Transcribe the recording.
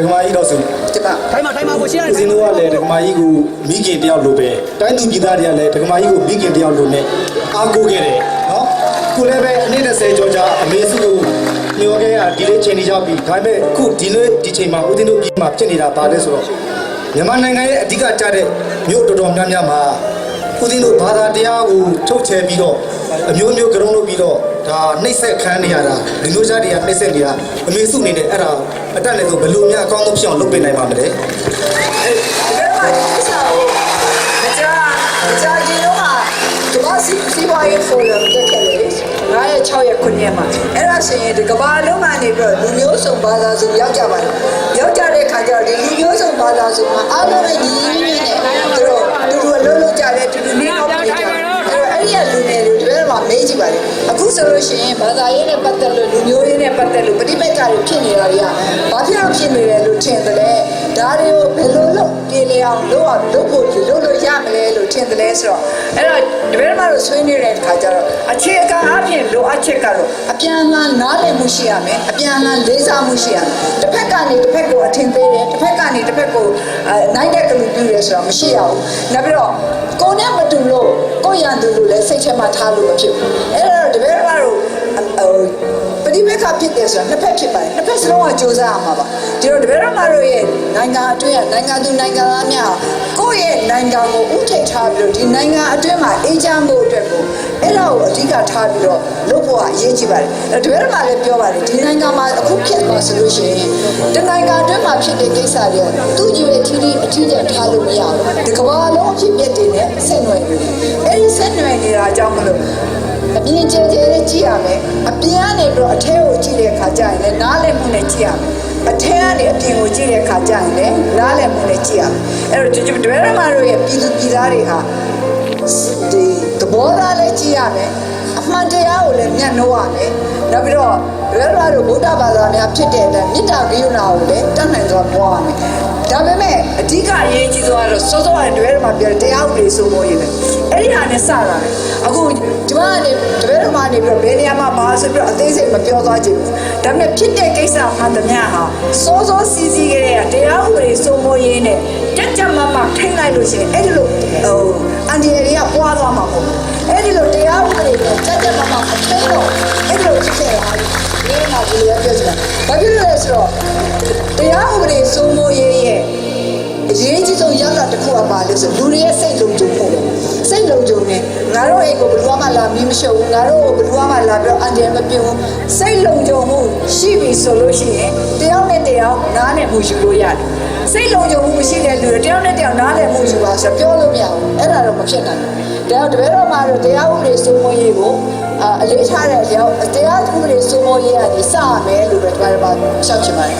ဒကမာကြီးတော့ဆိုထိုင်မှာကိုရှင်းရတယ် စင်းတို့ကလည်းဒကမာကြီးကိုမိခင်တယောက်လိုပဲတိုင်းသူပြည်သားတွေကလည်းဒကမာကြီးကိုမိခင်တယောက်လိုနဲ့အားကိုးခဲ့တယ်နော်ခုလည်းပဲအနည်း20ကျော်ကြာအမေစုကိုညှော်ခဲ့ရဒီလေးချိန်နေကြပြီဒါပေမဲ့ခုဒီနေ့ဒီချိန်မှာဦးသိန်းတို့ပြည်မှာဖြစ်နေတာပါလဲဆိုတော့မြန်မာနိုင်ငံရဲ့အဓိကကျတဲ့မြို့တော်တော်များများမှာဦးသိန်းတို့ဘာသာတရားကိုထုတ်ချဲပြီးတော့အမျိုးမျိုးကြုံလို့ပြီးတော့ဒါနှိမ့်ဆက်ခန်းနေရတာလူမျိုးသားတွေကနှိမ့်ဆက်နေတာအမေစုအနေနဲ့အဲ့ဒါအတက်လည်းဆိုဘယ်လိုများအကောင်းဆုံးဖြစ်အောင်လုပ်ပေးနိုင်ပါမလဲအဲ့ဒါမကြာကြီးတော့ကဘာစီဝါရေးဖိုရမ်တက်ခဲ့လေ9ရက်6ရက်9ရက်မှာအဲ့ဒါဆိုရင်ဒီကဘာလုံးကနေပြီးတော့လူမျိုးစုံဘာသာစုရောက်ကြပါလားရောက်ကြတဲ့ခါကျတော့ဒီလူမျိုးစုံဘာသာစုမှာအားလုံးပဲညီညီနဲ့သူတို့အလုပ်လုပ်ကြတယ်တူနေတော့ပြကြတယ်အဲ့ဒီလူငယ်တွေတကယ်တော့မေးကြည့်ပါလေအခုဆိုလို့ရှိရင်ဘာသာရေးနဲ့ပတ်သက်လို့လူမျိုးရေးနဲ့ပတ်သက်လို့ပဋိပက္ခတွေဖြစ်နေတာတွေကဘာဖြစ်နေတယ်လို့ထင်တယ်လေဒါတွေကိုဘယ်လိုလုပ်ပြေလည်အောင်လုပ်ဖို့လုပ်ရမလဲလို့ထင်တယ်လေဆိုတော့အဲ့တော့တပည့်တော်တို့ဆွေးနွေးတဲ့အခါကျတော့အခြေခံအပြင်လိုအပ်ချက်ကတော့အပြန်အလှန်နားလည်မှုရှိရမယ်အပြန်အလှန်လေးစားမှုရှိရမယ်တစ်ဖက်ကနေတစ်ဖက်ကိုအထင်သေးတယ်တစ်ဖက်ကနေတစ်ဖက်ကိုနိုင်တဲ့ကလူပြရဲဆိုတော့မရှိရဘူးနောက်ပြီးတော့ကိုယ်နဲ့မတူလို့ကိုယ်ရန်သူလို့လည်းစိတ်ထဲမှာထားလို့မဖြစ်ဘူးအဲ့တော့တပည့်တော်တို့ပဋိပက္ခဖြစ်တယ်ဆိုတာနှစ်ဖက်ဖြစ်ပါတယ်နှစ်ဖက်စလုံးကကြိုးစားရမှာပါဒီတော့တပည့်တော်တို့ရဲ့နိုင်ငံအတွင်းနိုင်ငံသူနိုင်ငံသားများကိုယ့်ရဲ့နိုင်ငံကိုဥထိပ်ထားပြီးတော့ဒီနိုင်ငံအတွင်းမှာအေးချမ်းဖို့အတွက်ကိုအဲ့ဒါကိုအဓိကထားပြီးတော့လုပ်ဖို့အရေးကြီးပါတယ်တပည့်တော်လည်းပြောပါတယ်ဒီနိုင်ငံမှာအခုဖြစ်သွားဆိုလို့ရှိရင်ဒီနိုင်ငံအတွင်းမှာဖြစ်တဲ့ကိစ္စတွေသူ့ကြီးရဲ့ထီးအထီးကျန်ထားလို့မရဘူးဒီကမ္ဘာလုံးအဖြစ်ပြတဲ့နဲ့ဆက်နွယ်နေတယ်အဲ့ဒီဆက်နွယ်နေတာအကြောင်းမလို့အပြင်ကျဲကျဲလေးကြည့်ရမယ်အပြင်ကနေပြီးတော့အထဲကိုကြည့်တဲ့အခါကျရင်လည်းနားလည်မှုနဲ့ကြည့်ရမယ်အထဲကနေအပြင်ကိုကြည့်တဲ့အခါကျရင်လည်းနားလည်မှုနဲ့ကြည့်ရမယ်အဲ့တော့ဒီတွဲရမတို့ရဲ့ပြည်သူပြည်သားတွေဟာဒီသဘောထားလေးကြည့်ရမယ်အမှန်တရားကိုလည်းမျက်နှိုးရမယ်နောက်ပြီးတော့တွဲရမတို့ဗုဒ္ဓဘာသာများဖြစ်တဲ့အတွက်မေတ္တာကရုဏာကိုလည်းတတ်နိုင်စွာပွားရမယ်ဒါပေမဲ့အဓိကအရေးကြီးဆုံးကတော့စောစောကတွဲရမှာပြောတရားဥပဒေစိုးမိုးရေးပဲအဲ့ဒီဟာနဲ့စတာလေအခုဒီမှာနေတွဲရမှာနေပြီးတော့ဘယ်နေရာမှာမဆိုပြီးတော့အသေးစိတ်မပြောသွားချင်ဘူးဒါပေမဲ့ဖြစ်တဲ့ကိစ္စမှန်သမျှဟာစောစောစီစီခဲ့တဲ့တရားဥပဒေစိုးမိုးရေးနဲ့ကြက်မမထိန်းလိုက်လို့ရှိရင်အဲ့ဒီလိုအန်ဒီရီကပွားသွားမှာမဟုတ်ဘူးအဲ့ဒီလိုတရားဥပဒေနဲ့ကြက်မမအထိန်းတော့အဲ့ဒီလိုဖြစ်ခဲ့တာဒီမှာဒီလိုပြောချင်တာဘာဖြစ်လို့လဲဆိုတော့တရားဥပဒေစိုးမိုးရေးရဲ့အရေးကြီးဆုံးရလဒ်တစ်ခုကပါလို့ဆိုလူတွေရဲ့စိတ်လုံခြုံမှုစိတ်လုံခြုံနေငါတို့အိမ်ကိုဘယ်သူမှလာပြီးမရှုပ်ဘူးငါတို့ကိုဘယ်သူမှလာပြီးတော့အန်တယ်မပြုံးစိတ်လုံခြုံမှုရှိပြီဆိုလို့ရှိရင်တယောက်နဲ့တယောက်နားနဲ့မှုယူလို့ရတယ်စိတ်လုံခြုံမှုမရှိတဲ့လူတွေတယောက်နဲ့တယောက်နားလည်မှုယူပါဆိုပြောလို့မရဘူးအဲ့ဒါတော့မဖြစ်နိုင်ဘူးဒါတော့တပည့်တော်မှာတော့တရားဥပဒေစိုးမိုးရေးကိုအလေးထားတဲ့အလျောက်တရားဥပဒေစိုးမိုးရေးကနေစရမယ်လို့ပဲတပည့်တော်မှာရှောက်ချင်ပါတယ်